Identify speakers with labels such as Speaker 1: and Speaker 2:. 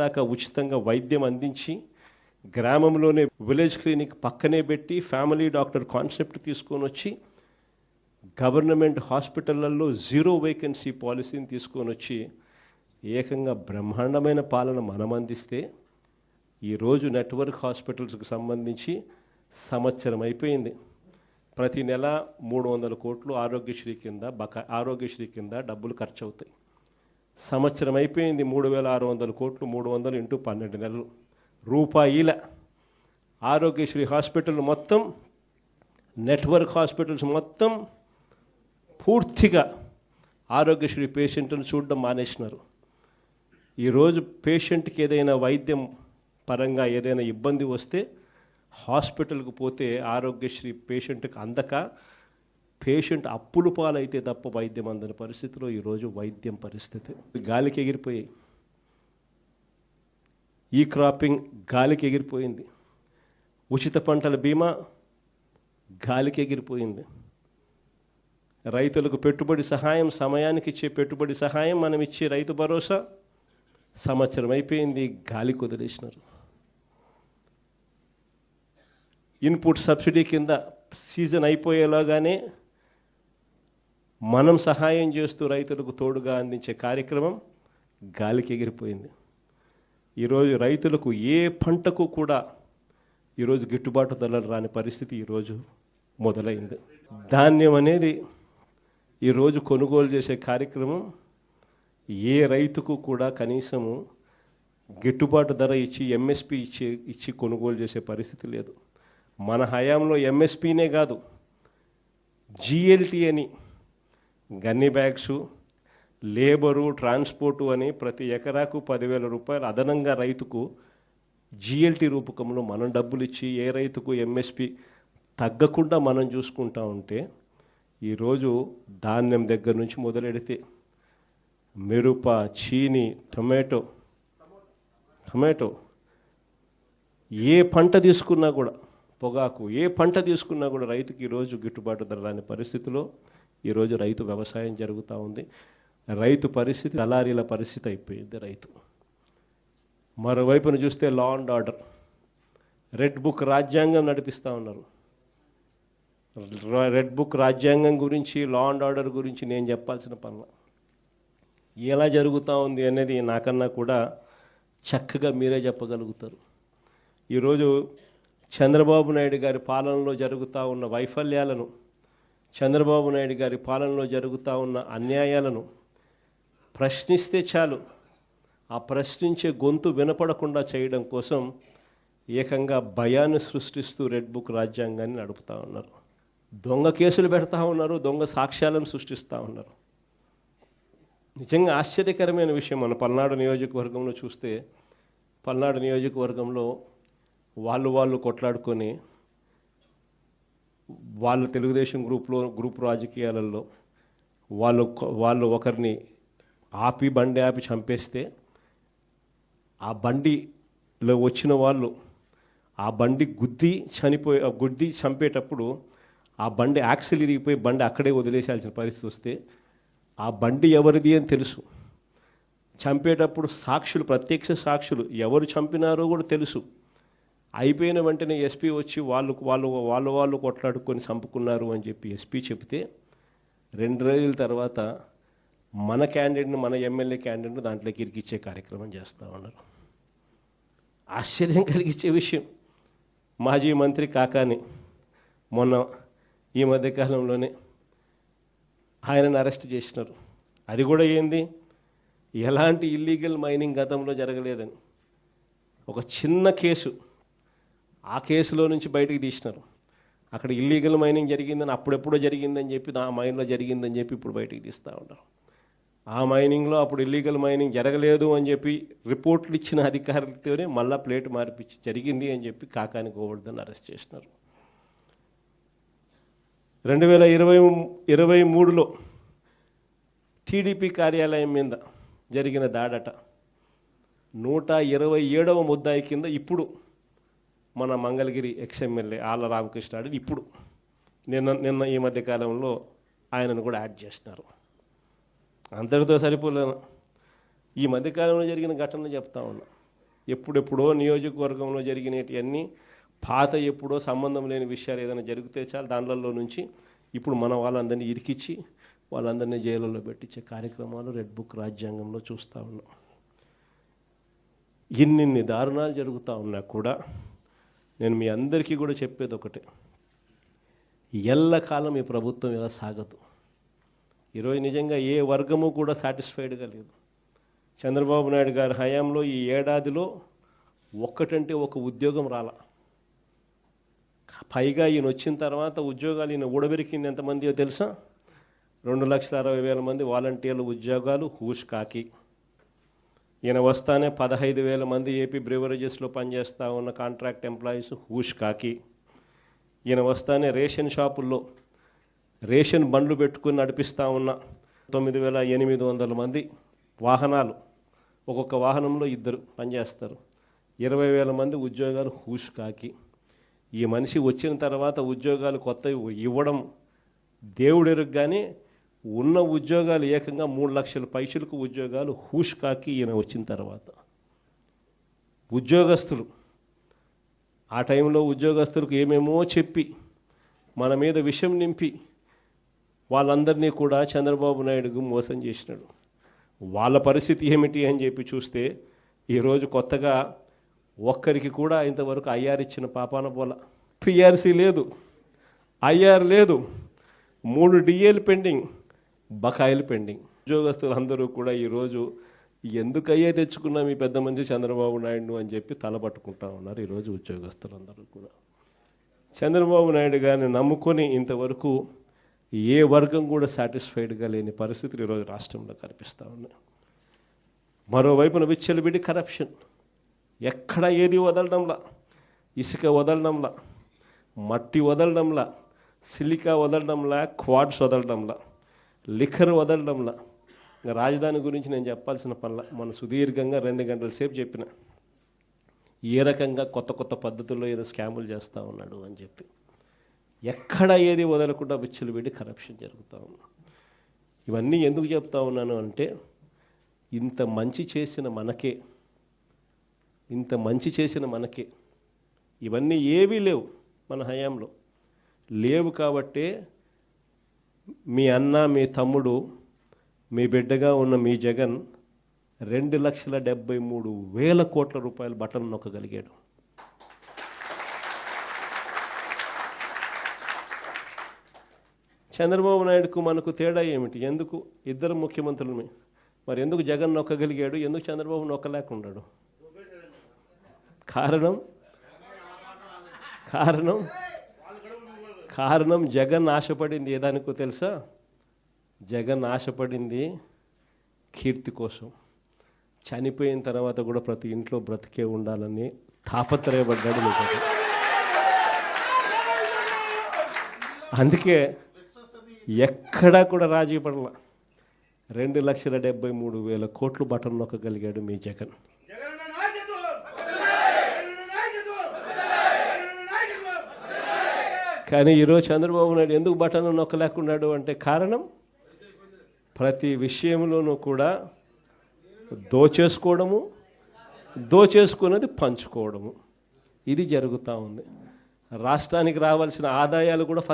Speaker 1: దాకా ఉచితంగా వైద్యం అందించి గ్రామంలోనే విలేజ్ క్లినిక్ పక్కనే పెట్టి ఫ్యామిలీ డాక్టర్ కాన్సెప్ట్ తీసుకొని వచ్చి గవర్నమెంట్ హాస్పిటళ్లలో జీరో వేకెన్సీ పాలసీని తీసుకొని వచ్చి ఏకంగా బ్రహ్మాండమైన పాలన మనం అందిస్తే ఈరోజు నెట్వర్క్ హాస్పిటల్స్కి సంబంధించి సంవత్సరం అయిపోయింది. ప్రతి నెల 300 కోట్లు ఆరోగ్యశ్రీ కింద డబ్బులు ఖర్చు అవుతాయి. సంవత్సరం అయిపోయింది, 3600 కోట్లు, 300 ఇంటూ 12 నెలలు రూపాయిల ఆరోగ్యశ్రీ హాస్పిటల్ మొత్తం, నెట్వర్క్ హాస్పిటల్స్ మొత్తం పూర్తిగా ఆరోగ్యశ్రీ పేషెంట్ను చూడడం మానేసినారు. ఈరోజు పేషెంట్కి ఏదైనా వైద్యం పరంగా ఏదైనా ఇబ్బంది వస్తే హాస్పిటల్కి పోతే ఆరోగ్యశ్రీ పేషెంట్కి అందక పేషెంట్ అప్పులు పాలైతే తప్ప వైద్యం అందని పరిస్థితిలో ఈరోజు వైద్యం పరిస్థితి గాలికి ఎగిరిపోయాయి. ఈ క్రాపింగ్ గాలికి ఎగిరిపోయింది. ఉచిత పంటల బీమా గాలికి ఎగిరిపోయింది. రైతులకు పెట్టుబడి సహాయం, సమయానికి ఇచ్చే పెట్టుబడి సహాయం, మనం ఇచ్చే రైతు భరోసా సంవత్సరం అయిపోయింది, గాలికి వదిలేసినారు. ఇన్పుట్ సబ్సిడీ కింద సీజన్ అయిపోయేలాగానే మనం సహాయం చేస్తూ రైతులకు తోడుగా అందించే కార్యక్రమం గాలికి ఎగిరిపోయింది. ఈరోజు రైతులకు ఏ పంటకు కూడా ఈరోజు గిట్టుబాటు ధరలు రాని పరిస్థితి ఈరోజు మొదలైంది. ధాన్యం అనేది ఈరోజు కొనుగోలు చేసే కార్యక్రమం ఏ రైతుకు కూడా కనీసము గిట్టుబాటు ధర ఇచ్చి ఎంఎస్పి ఇచ్చి కొనుగోలు చేసే పరిస్థితి లేదు. మన హయాంలో ఎంఎస్పీనే కాదు, జిఎల్టీ అని గన్ని బ్యాగ్సు, లేబరు, ట్రాన్స్పోర్టు అని ప్రతి ఎకరాకు 10,000 రూపాయలు అదనంగా రైతుకు జిఎల్టీ రూపకంలో మనం డబ్బులు ఇచ్చి ఏ రైతుకు ఎంఎస్పి తగ్గకుండా మనం చూసుకుంటా ఉంటే ఈరోజు ధాన్యం దగ్గర నుంచి మొదలెడితే మిరప, చీని, టొమాటో ఏ పంట తీసుకున్నా కూడా, పొగాకు ఏ పంట తీసుకున్నా కూడా రైతుకి ఈరోజు గిట్టుబాటు ధర రాని పరిస్థితిలో ఈరోజు రైతు వ్యవసాయం జరుగుతూ ఉంది. రైతు పరిస్థితి దళారీల పరిస్థితి అయిపోయింది. రైతు మరోవైపున చూస్తే law and order, red book రాజ్యాంగం నడిపిస్తూ ఉన్నారు. రెడ్ బుక్ రాజ్యాంగం గురించి, లా అండ్ ఆర్డర్ గురించి నేను చెప్పాల్సిన పనుల ఎలా జరుగుతూ ఉంది అనేది నాకన్నా కూడా చక్కగా మీరే చెప్పగలుగుతారు. ఈరోజు చంద్రబాబు నాయుడు గారి పాలనలో జరుగుతూ ఉన్న వైఫల్యాలను, చంద్రబాబు నాయుడు గారి పాలనలో జరుగుతూ ఉన్న అన్యాయాలను ప్రశ్నిస్తే చాలు, ఆ ప్రశ్నించే గొంతు వినపడకుండా చేయడం కోసం ఏకంగా భయాన్ని సృష్టిస్తూ రెడ్ బుక్ రాజ్యాంగాన్ని నడుపుతూ ఉన్నారు. దొంగ కేసులు పెడతా ఉన్నారు, దొంగ సాక్ష్యాలను సృష్టిస్తూ ఉన్నారు. నిజంగా ఆశ్చర్యకరమైన విషయం. మన పల్నాడు నియోజకవర్గంలో చూస్తే, పల్నాడు నియోజకవర్గంలో వాళ్ళు కొట్లాడుకొని వాళ్ళు తెలుగుదేశం గ్రూప్ రాజకీయాలలో వాళ్ళు ఒకరిని బండి ఆపి చంపేస్తే ఆ బండిలో వచ్చిన వాళ్ళు ఆ బండి గుద్ది చంపేటప్పుడు ఆ బండి యాక్సిల్ ఇరిగిపోయి బండి అక్కడే వదిలేసాల్సిన పరిస్థితి వస్తే ఆ బండి ఎవరిది అని తెలుసు. చంపేటప్పుడు సాక్షులు, ప్రత్యక్ష సాక్షులు ఎవరు చంపినారో కూడా తెలుసు. అయిపోయిన వెంటనే ఎస్పీ వచ్చి వాళ్ళు కొట్లాడుకొని చంపుకున్నారు అని చెప్పి ఎస్పీ చెప్తే 2 రోజుల తర్వాత మన క్యాండిడేట్ని, మన ఎమ్మెల్యే క్యాండిడేట్ని దాంట్లోకి ఇరికిచ్చే కార్యక్రమం చేస్తూ ఉన్నారు. ఆశ్చర్యం కలిగించే విషయం. మాజీ మంత్రి కాకాని మొన్న ఈ మధ్యకాలంలోనే ఆయనను అరెస్ట్ చేసినారు. అది కూడా ఏంది, ఎలాంటి ఇల్లీగల్ మైనింగ్ గతంలో జరగలేదని ఒక చిన్న కేసు, ఆ కేసులో నుంచి బయటకు తీసినారు. అక్కడ ఇల్లీగల్ మైనింగ్ జరిగిందని, అప్పుడెప్పుడో జరిగిందని చెప్పి, ఆ మైన్లో జరిగిందని చెప్పి ఇప్పుడు బయటకు తీస్తూ ఉన్నారు. ఆ మైనింగ్లో అప్పుడు ఇల్లీగల్ మైనింగ్ జరగలేదు అని చెప్పి రిపోర్ట్లు ఇచ్చిన అధికారులతోనే మళ్ళా ప్లేట్ మార్పిచ్చి జరిగింది అని చెప్పి కాకాని గోవర్ధన్ అరెస్ట్ చేసినారు. 2023లో టీడీపీ కార్యాలయం మీద జరిగిన దాడట 127వ ముద్దాయి కింద ఇప్పుడు మన మంగళగిరి ఎక్స్ఎమ్మెల్యే ఆళ్ళ రామకృష్ణ ఇప్పుడు నిన్న ఈ మధ్యకాలంలో ఆయనను కూడా యాడ్ చేస్తున్నారు. అంతటితో సరిపోలేను. ఈ మధ్యకాలంలో జరిగిన ఘటనలు చెప్తా ఉన్నా. ఎప్పుడెప్పుడో నియోజకవర్గంలో జరిగినవన్నీ పాత ఎప్పుడో సంబంధం లేని విషయాలు ఏదైనా జరిగితే చాలు దాంట్లో నుంచి ఇప్పుడు మన వాళ్ళందరినీ ఇరికిచ్చి వాళ్ళందరినీ జైలులో పెట్టించే కార్యక్రమాలు రెడ్ బుక్ రాజ్యాంగంలో చూస్తూ ఉన్నాం. ఇన్నిన్ని దారుణాలు జరుగుతూ ఉన్నా కూడా నేను మీ అందరికీ కూడా చెప్పేది ఒకటే, ఎల్లకాలం ఈ ప్రభుత్వం ఇలా సాగదు. ఈరోజు నిజంగా ఏ వర్గము కూడా సాటిస్ఫైడ్గా లేదు. చంద్రబాబు నాయుడు గారి హయాంలో ఈ ఏడాదిలో ఒక్కటంటే ఒక ఉద్యోగం రాల. పైగా ఈయన వచ్చిన తర్వాత ఉద్యోగాలు ఈయన ఊడబెరికింది ఎంతమందియో తెలుసా? 2,60,000 మంది వాలంటీర్ల ఉద్యోగాలు హూష్ కాకి. ఈయన వస్తానే 15,000 మంది ఏపీ బ్రివరేజెస్లో పనిచేస్తూ ఉన్న కాంట్రాక్ట్ ఎంప్లాయీస్ హూష్ కాకి. ఈయన వస్తానే రేషన్ షాపుల్లో రేషన్ బండ్లు పెట్టుకుని నడిపిస్తూ ఉన్న 9,800 మంది వాహనాలు, ఒక్కొక్క వాహనంలో 2 పనిచేస్తారు, 20,000 మంది ఉద్యోగాలు హూష్ కాకి. ఈ మనిషి వచ్చిన తర్వాత ఉద్యోగాలు కొత్తవి ఇవ్వడం దేవుడెరుగ్గానే ఉన్న ఉద్యోగాలు ఏకంగా 3 లక్షల పైసలకు ఉద్యోగాలు హూష్ కాకి ఈయన వచ్చిన తర్వాత. ఉద్యోగస్తులు ఆ టైంలో ఉద్యోగస్తులకు ఏమేమో చెప్పి మన మీద విషం నింపి వాళ్ళందరినీ కూడా చంద్రబాబు నాయుడుకు మోసం చేసినాడు. వాళ్ళ పరిస్థితి ఏమిటి అని చెప్పి చూస్తే ఈరోజు కొత్తగా ఒక్కరికి కూడా ఇంతవరకు ఐఆర్ ఇచ్చిన పాపాన పోల. పిఆర్సీ లేదు, ఐఆర్ లేదు, 3 డిఏలు పెండింగ్, బకాయిలు పెండింగ్. ఉద్యోగస్తులు అందరూ కూడా ఈరోజు ఎందుకు అయ్యే తెచ్చుకున్నా మీ పెద్ద మంచి చంద్రబాబు నాయుడు అని చెప్పి తలపట్టుకుంటా ఉన్నారు. ఈరోజు ఉద్యోగస్తులందరూ కూడా చంద్రబాబు నాయుడు గారిని నమ్ముకొని ఇంతవరకు ఏ వర్గం కూడా సాటిస్ఫైడ్గా లేని పరిస్థితులు ఈరోజు రాష్ట్రంలో కనిపిస్తూ ఉన్నాయి. మరోవైపున విచ్చలవిడి కరప్షన్, ఎక్కడ ఏది వదలడంలా, ఇసుక వదలడంలా, మట్టి వదలడంలా, సిలికా వదలడంలా, క్వాడ్స్ వదలడంలా, లిఖర్ వదలడంలా. ఇంకా రాజధాని గురించి నేను చెప్పాల్సిన పనుల మన సుదీర్ఘంగా 2 గంటల సేపు చెప్పిన ఏ రకంగా కొత్త కొత్త పద్ధతుల్లో ఏదో స్కాములు చేస్తూ ఉన్నాడు అని చెప్పి. ఎక్కడ ఏది వదలకుండా విచ్చలవిడి కరప్షన్ జరుగుతూ ఉంది. ఇవన్నీ ఎందుకు చెప్తా ఉన్నాను అంటే ఇంత మంచి చేసిన మనకే ఇవన్నీ ఏవీ లేవు, మన హయాంలో లేవు. కాబట్టే మీ అన్న, మీ తమ్ముడు, మీ బిడ్డగా ఉన్న మీ జగన్ 2,73,000 కోట్ల రూపాయలు బటన్ నొక్కగలిగాడు. చంద్రబాబు నాయుడుకు మనకు తేడా ఏమిటి? ఎందుకు ఇద్దరు ముఖ్యమంత్రులమే, మరి ఎందుకు జగన్ నొక్కగలిగాడు, ఎందుకు చంద్రబాబు నొక్కలేకున్నాడు? కారణం జగన్ ఆశపడింది ఏదానికో తెలుసా? జగన్ ఆశపడింది కీర్తి కోసం. చనిపోయిన తర్వాత కూడా ప్రతి ఇంట్లో బ్రతికే ఉండాలని తాపత్రయపడ్డాడు జగన్. అందుకే ఎక్కడా కూడా రాజీ పడలా. 2,73,000 కోట్లు బటన్ నొక్కగలిగాడు మీ జగన్. కానీ ఈరోజు చంద్రబాబు నాయుడు ఎందుకు బటన్ నొక్కలేకున్నాడు అంటే కారణం ప్రతి విషయంలోనూ కూడా దోచేసుకున్నది పంచుకోవడము, ఇది జరుగుతూ ఉంది. రాష్ట్రానికి రావాల్సిన ఆదాయాలు కూడా